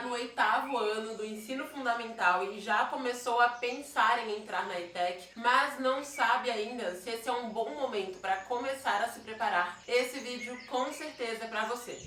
no 8º ano do ensino fundamental e já começou a pensar em entrar na ETEC, mas não sabe ainda se esse é um bom momento para começar a se preparar, esse vídeo com certeza é para você.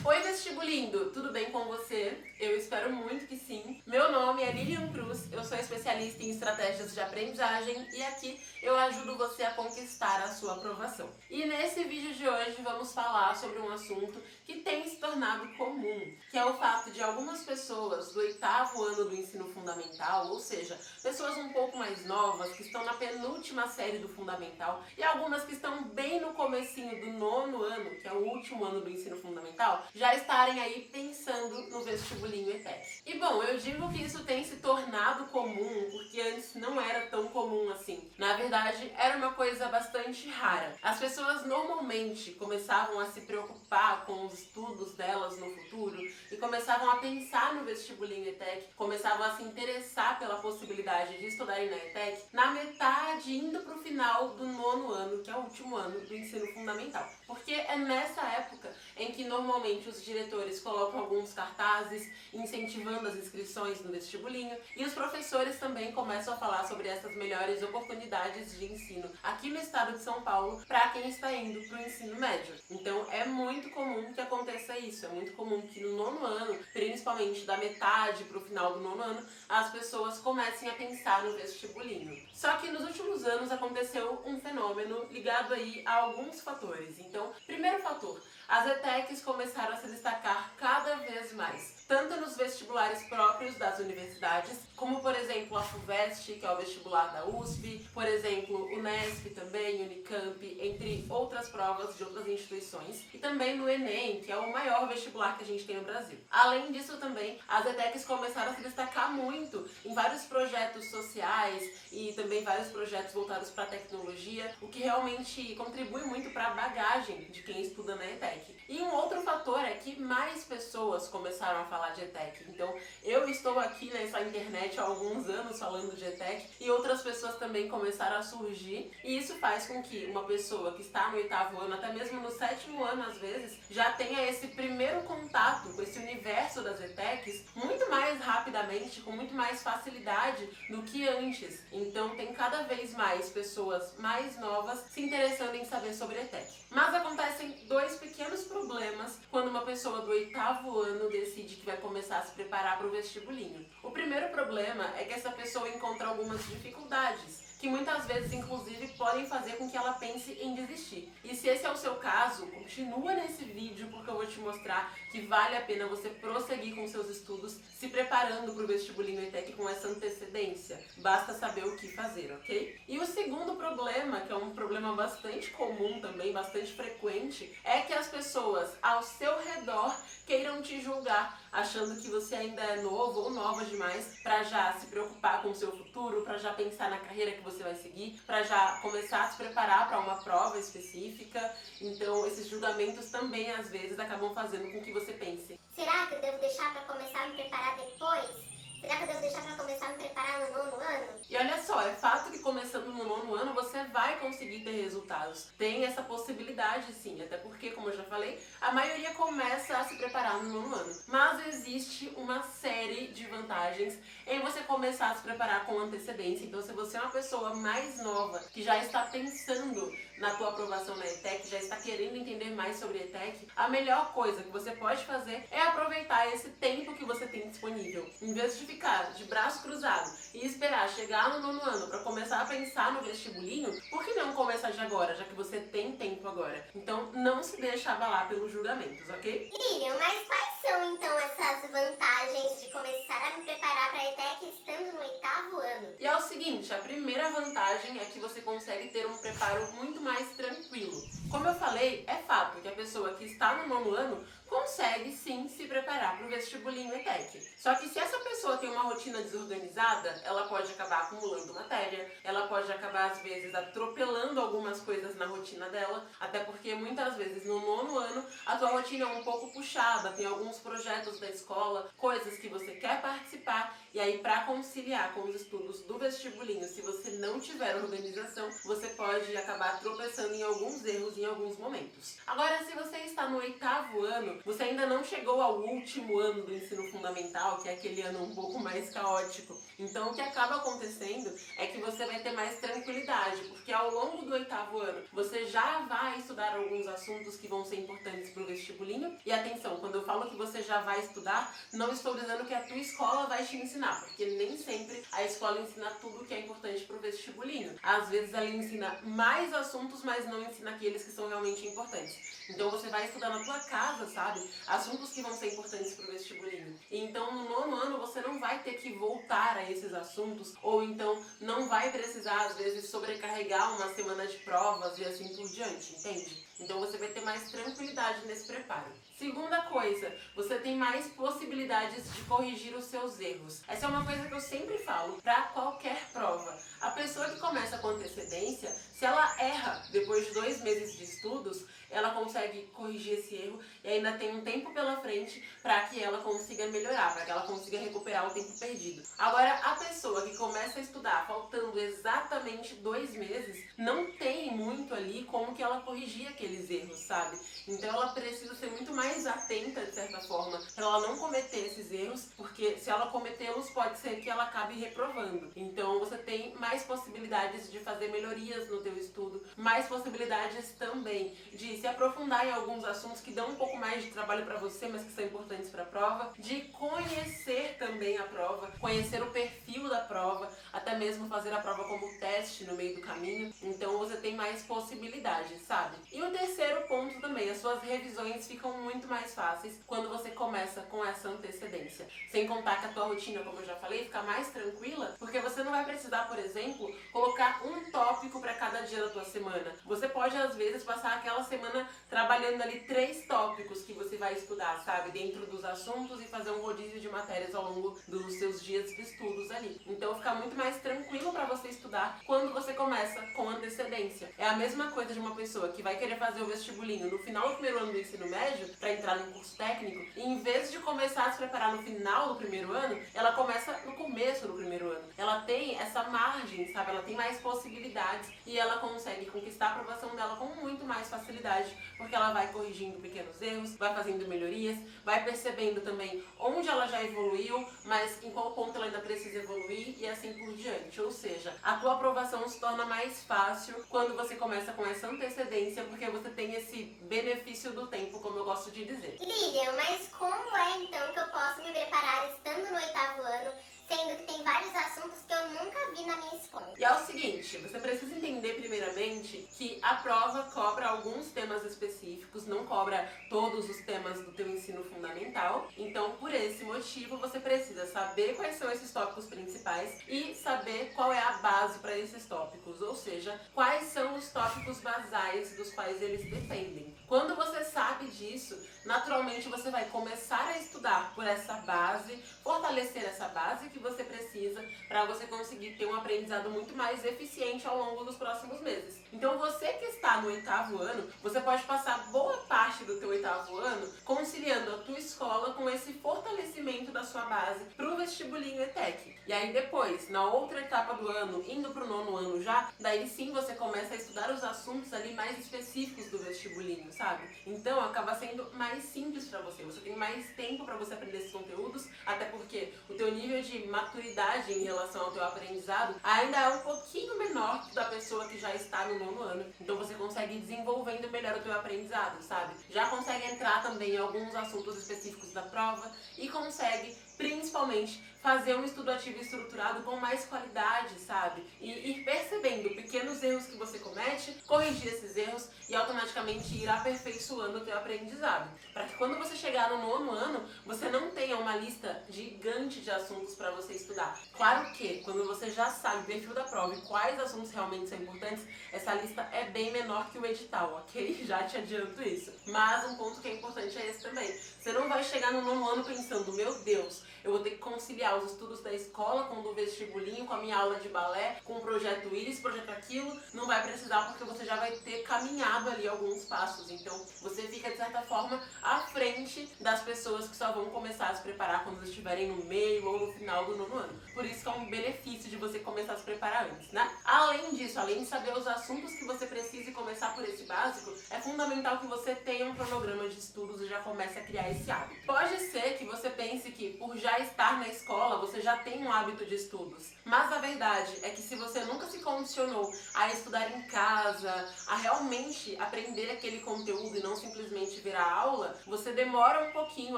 Oi vestibulindo, tudo bem com você? Eu espero muito que sim. Meu nome é Lilian Cruz, eu sou especialista em estratégias de aprendizagem e aqui eu ajudo você a conquistar a sua aprovação. E nesse vídeo de hoje vamos falar sobre um assunto que tem se tornado comum, que é o fato de algumas pessoas do 8º ano do ensino fundamental, ou seja, pessoas um pouco mais novas, que estão na penúltima série do fundamental, e algumas que estão bem no comecinho do 9º ano, que é o último ano do ensino fundamental, já estarem aí pensando no vestibulinho ETEC. E bom, eu digo que isso tem se tornado comum porque antes não era tão comum assim. Na verdade, era uma coisa bastante rara. As pessoas normalmente começavam a se preocupar com os estudos delas no futuro e começavam a pensar no vestibulinho ETEC, começavam a se interessar pela possibilidade de estudarem na ETEC na metade, indo para o final do 9º ano, que é o último ano do ensino fundamental. Porque é nessa época em que normalmente os diretores colocam alguns cartazes incentivando as inscrições no vestibulinho e os professores também começam a falar sobre essas melhores oportunidades de ensino aqui no estado de São Paulo para quem está indo para o ensino médio. Então é muito comum que aconteça isso, é muito comum que no 9º ano, principalmente da metade para o final do 9º ano, as pessoas comecem a pensar no vestibulinho. Só que nos últimos anos aconteceu um fenômeno ligado aí a alguns fatores. Então, primeiro fator, as ETECs começaram a se destacar cada vez mais, tanto nos vestibulares próprios das universidades, como por exemplo a FUVEST, que é o vestibular da USP, por exemplo Unesp também, Unicamp, entre outras provas de outras instituições, e também no Enem, que é o maior vestibular que a gente tem no Brasil. Além disso também, as ETECs começaram a se destacar muito em vários projetos sociais e também vários projetos voltados para a tecnologia, o que realmente contribui muito para a bagagem de quem estuda na ETEC. E um outro fator é que mais pessoas começaram a falar de ETEC. Então, eu estou aqui nessa internet há alguns anos falando de ETEC e outras pessoas também começaram a surgir. E isso faz com que uma pessoa que está no 8º ano, até mesmo no 7º ano às vezes, já tenha esse primeiro contato com esse universo das ETECs muito mais rapidamente, com muito mais facilidade do que antes. Então, tem cada vez mais pessoas mais novas se interessando em saber sobre ETEC. Mas acontecem dois pequenos problemas quando uma pessoa do 8º ano decide que vai começar a se preparar para o vestibulinho. O primeiro problema é que essa pessoa encontra algumas dificuldades, que muitas vezes, inclusive, podem fazer com que ela pense em desistir. E se esse é o seu caso, continua nesse vídeo porque eu vou te mostrar que vale a pena você prosseguir com seus estudos, se preparando para o vestibulinho ETEC com essa antecedência. Basta saber o que fazer, ok? E o segundo problema, que é um problema bastante comum também, bastante frequente, é que as pessoas ao seu redor queiram te julgar, achando que você ainda é novo ou nova demais para já se preocupar com o seu futuro, para já pensar na carreira que você vai seguir, para já começar a se preparar para uma prova específica. Então, esses julgamentos também, às vezes, acabam fazendo com que você pense: será que eu devo deixar para começar a me preparar depois? Será que eu devo deixar para começar a me preparar no 9º ano? E olha só, é fato que começando no 9º ano você vai conseguir ter resultados. Tem essa possibilidade sim, até porque, como eu já falei, a maioria começa a se preparar no 9º ano. Mas existe uma série de vantagens em você começar a se preparar com antecedência. Então, se você é uma pessoa mais nova, que já está pensando na tua aprovação na ETEC, já está querendo entender mais sobre ETEC, a melhor coisa que você pode fazer é aproveitar esse tempo que você tem disponível. Em vez de ficar de braço cruzado e esperar chegar no 9º ano para começar a pensar no vestibulinho, por que não começar de agora, já que você tem tempo agora? Então, não se deixe abalar pelos julgamentos, ok? Lilian, mas quais são então essas vantagens de começar a me preparar para a ETEC estando no 8º ano? E é o seguinte, a primeira vantagem é que você consegue ter um preparo muito mais tranquilo. Como eu falei, é fato que a pessoa que está no 9º ano consegue sim se preparar para o vestibulinho ETEC. Só que se essa pessoa tem uma rotina desorganizada, ela pode acabar acumulando matéria, ela pode acabar às vezes atropelando algumas coisas na rotina dela, até porque muitas vezes no nono ano a tua rotina é um pouco puxada, tem alguns projetos da escola, coisas que você quer participar, e aí para conciliar com os estudos do vestibulinho, se você não tiver organização, você pode acabar tropeçando em alguns erros em alguns momentos. Agora, se você está no 8º ano, você ainda não chegou ao último ano do ensino fundamental, que é aquele ano um pouco mais caótico. Então, o que acaba acontecendo é que você vai ter mais tranquilidade, porque ao longo do 8º ano, você já vai estudar alguns assuntos que vão ser importantes para o vestibulinho. E atenção, quando eu falo que você já vai estudar, não estou dizendo que a tua escola vai te ensinar, porque nem sempre a escola ensina tudo que é importante para o vestibulinho. Às vezes ela ensina mais assuntos, mas não ensina aqueles que são realmente importantes. Então você vai estudar na tua casa, sabe? Assuntos que vão ser importantes para o vestibulinho. E então no nono ano você não vai ter que voltar a esses assuntos, ou então não vai precisar às vezes sobrecarregar uma semana de provas e assim por diante, entende? Então você vai ter mais tranquilidade nesse preparo. Segunda coisa, você tem mais possibilidades de corrigir os seus erros. Essa é uma coisa que eu sempre falo para qualquer prova. A pessoa que começa com antecedência, se ela erra depois de 2 meses de estudos, ela consegue corrigir esse erro e ainda tem um tempo pela frente para que ela consiga melhorar, para que ela consiga recuperar o tempo perdido. Agora, a pessoa que começa a estudar faltando exatamente 2 meses, não tem muito ali como que ela corrigir aqueles erros, sabe? Então ela precisa ser muito mais atenta, de certa forma, para ela não cometer esses erros, porque se ela cometê-los, pode ser que ela acabe reprovando. Então você tem mais possibilidades de fazer melhorias no teu estudo, mais possibilidades também de se aprofundar em alguns assuntos que dão um pouco mais de trabalho para você, mas que são importantes para a prova, de conhecer também a prova, conhecer o perfil da prova, até mesmo fazer a prova como teste no meio do caminho. Então você tem mais possibilidades, sabe? E o terceiro ponto também, as suas revisões ficam muito mais fáceis quando você começa com essa antecedência. Sem contar que a tua rotina, como eu já falei, fica mais tranquila, porque você não vai precisar, por exemplo, colocar um tópico para cada dia da tua semana. Você pode, às vezes, passar aquela semana trabalhando ali 3 tópicos que você vai estudar, sabe? Dentro dos assuntos e fazer um rodízio de matérias ao longo dos seus dias de estudos ali. Então fica muito mais tranquilo para você estudar quando você começa com antecedência. É a mesma coisa de uma pessoa que vai querer fazer o vestibulinho no final do primeiro ano do ensino médio para entrar no curso técnico, e em vez de começar a se preparar no final do primeiro ano, ela começa no começo do primeiro ano. Ela tem essa margem, sabe? Ela tem mais possibilidades e ela consegue conquistar a aprovação dela com muito mais facilidade, porque ela vai corrigindo pequenos erros, vai fazendo melhorias, vai percebendo também onde ela já evoluiu, mas em qual ponto ela ainda precisa evoluir e assim por diante. Ou seja, a tua aprovação se torna mais fácil quando você começa com essa antecedência, porque você tem esse benefício do tempo, como eu gosto de dizer. Lilian, mas como é então que eu posso me preparar estando no 8º ano, sendo que tem vários assuntos que eu nunca vi na minha escola? E é o seguinte, você precisa entender primeiramente que a prova cobra alguns temas específicos, não cobra todos os temas do teu ensino fundamental. Então, por esse motivo, você precisa saber quais são esses tópicos principais e saber qual é a base para esses tópicos, ou seja, quais são os tópicos basais dos quais eles dependem. Quando você sabe disso, naturalmente você vai começar a estudar por essa base, fortalecer essa base que você precisa para você conseguir ter um aprendizado muito mais eficiente ao longo dos próximos meses. Então você que está no 8º ano, você pode passar boa parte do teu 8º ano conciliando a tua escola com esse fortalecimento da sua base para o vestibulinho ETEC. E aí depois, na outra etapa do ano, indo para o nono ano já, daí sim você começa a estudar os assuntos ali mais específicos do vestibulinho, sabe? Então acaba sendo mais simples para você. Você tem mais tempo para você aprender esses conteúdos, até porque o teu nível de maturidade em relação ao teu aprendizado ainda é um pouquinho menor que da pessoa que já está no nono ano. Então você consegue ir desenvolvendo melhor o teu aprendizado, sabe? Já consegue entrar também em alguns assuntos específicos da prova e consegue, principalmente, fazer um estudo ativo e estruturado com mais qualidade, sabe? E ir percebendo pequenos erros que você comete, corrigir esses erros e automaticamente ir aperfeiçoando o teu aprendizado. Para que quando você chegar no 9º ano, você não tenha uma lista gigante de assuntos para você estudar. Claro que quando você já sabe o perfil da prova e quais assuntos realmente são importantes, essa lista é bem menor que o edital, ok? Já te adianto isso. Mas um ponto que é importante é esse também. Você não vai chegar no 9º ano pensando, meu Deus, eu vou ter que conciliar os estudos da escola com o do vestibulinho, com a minha aula de balé, com o projeto isso, projeto aquilo. Não vai precisar, porque você já vai ter caminhado ali alguns passos. Então, você fica, de certa forma, à frente das pessoas que só vão começar a se preparar quando estiverem no meio ou no final do 9º ano. Por isso que é um benefício de você começar a se preparar antes, né? Além disso, além de saber os assuntos que você precisa e começar por esse básico, é fundamental que você tenha um cronograma de estudos e já comece a criar esse hábito. Pode ser que você pense que, por já estar na escola, você já tem um hábito de estudos. Mas a verdade é que se você nunca se condicionou a estudar em casa, a realmente aprender aquele conteúdo e não simplesmente ver a aula, você demora um pouquinho,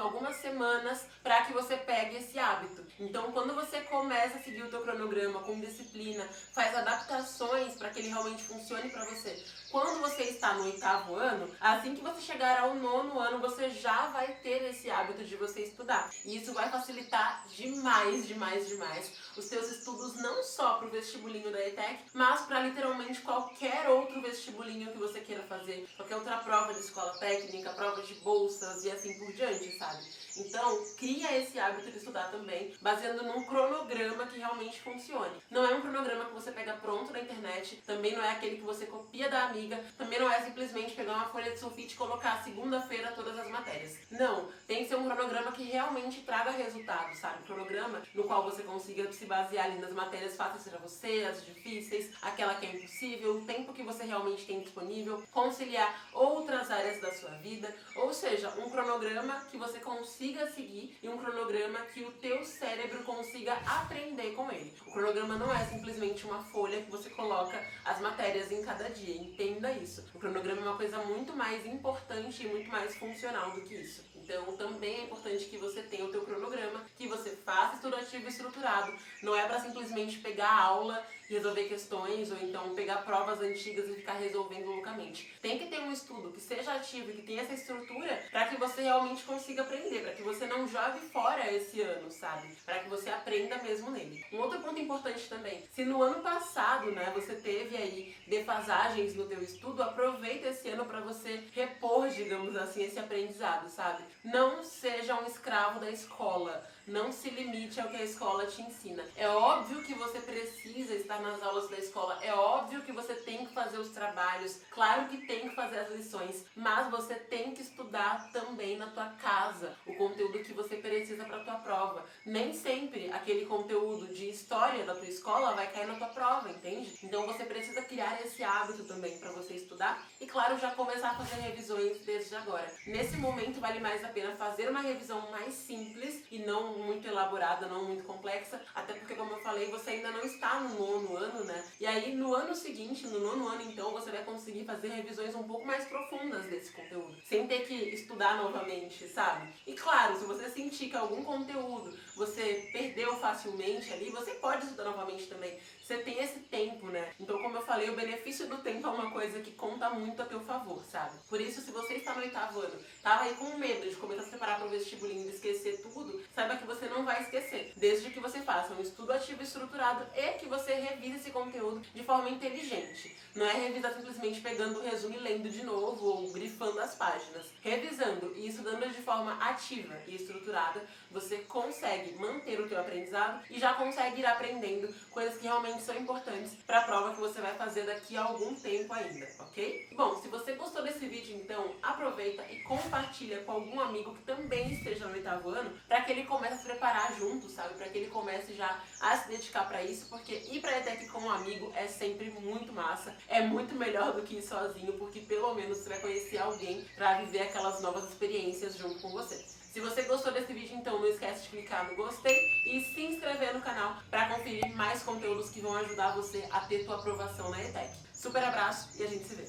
algumas semanas, para que você pegue esse hábito. Então, quando você começa a seguir o teu cronograma com disciplina, faz adaptações para que ele realmente funcione para você. Quando você está no 8º ano, assim que você chegar ao 9º ano, você já vai ter esse hábito de você estudar. E isso vai facilitar demais, demais, demais os teus estudos, não só para o vestibulinho da ETEC, mas para literalmente qualquer outro vestibulinho que você queira fazer, qualquer outra prova de escola técnica, prova de bolsas e assim por diante, sabe? Então, cria esse hábito de estudar também, baseando num cronograma que realmente funcione. Não é um cronograma que você pega pronto na internet, também não é aquele que você copia da amiga, também não é simplesmente pegar uma folha de sulfite e colocar segunda-feira todas as matérias. Não, tem que ser um cronograma que realmente traga resultado, sabe? Um cronograma no qual você consiga se basear ali nas matérias fáceis para você, as difíceis, aquela que é impossível, o tempo que você realmente tem disponível, conciliar outras áreas da sua vida, ou seja, um cronograma que você consiga seguir e um cronograma que o teu cérebro consiga aprender com ele. O cronograma não é simplesmente uma folha que você coloca as matérias em cada dia, entenda isso. O cronograma é uma coisa muito mais importante e muito mais funcional do que isso. Então, também é importante que você tenha o teu cronograma, que você faça estudo ativo e estruturado. Não é para simplesmente pegar a aula e resolver questões, ou então pegar provas antigas e ficar resolvendo loucamente. Tem que ter um estudo que seja ativo e que tenha essa estrutura para que você realmente consiga aprender, para que você não jogue fora esse ano, sabe? Para que você aprenda mesmo nele. Um outro ponto importante também, se no ano passado, né, você teve aí defasagens no teu estudo, aproveita esse ano para você repor, digamos assim, esse aprendizado, sabe? Não seja um escravo da escola. Não se limite ao que a escola te ensina. É óbvio que você precisa estar nas aulas da escola. É óbvio que você tem que fazer os trabalhos. Claro que tem que fazer as lições. Mas você tem que estudar também na tua casa o conteúdo que você precisa para a tua prova. Nem sempre aquele conteúdo de história da tua escola vai cair na tua prova, entende? Então você precisa criar esse hábito também para você estudar. E claro, já começar a fazer revisões desde agora. Nesse momento vale mais a pena fazer uma revisão mais simples e não muito elaborada, não muito complexa, até porque, como eu falei, você ainda não está no 9º ano, né? E aí, no ano seguinte, no 9º ano, então, você vai conseguir fazer revisões um pouco mais profundas desse conteúdo, sem ter que estudar novamente, sabe? E claro, se você sentir que algum conteúdo você perdeu facilmente ali, você pode estudar novamente também. Você tem esse tempo, né? Então, como eu falei, o benefício do tempo é uma coisa que conta muito a teu favor, sabe? Por isso, se você está no 8º ano, tava aí com medo de começar a se preparar para o vestibulinho e esquecer tudo, saiba que você não vai esquecer, desde que você faça um estudo ativo e estruturado e que você revise esse conteúdo de forma inteligente. Não é revisar simplesmente pegando o resumo e lendo de novo ou grifando as páginas. Revisando e estudando de forma ativa e estruturada, você consegue manter o teu aprendizado e já consegue ir aprendendo coisas que realmente são importantes para a prova que você vai fazer daqui a algum tempo ainda, ok? Bom, se você gostou desse vídeo, então aproveita e compartilha com algum amigo que também esteja no 8º ano, para que ele comece a se preparar junto, sabe? Para que ele comece já a se dedicar para isso, porque ir para a ETEC com um amigo é sempre muito massa, é muito melhor do que ir sozinho, porque pelo menos você vai conhecer alguém para viver aquelas novas experiências junto com você. Se você gostou desse vídeo, então não esquece de clicar no gostei e se inscrever no canal para conferir mais conteúdos que vão ajudar você a ter tua aprovação na ETEC. Super abraço e a gente se vê!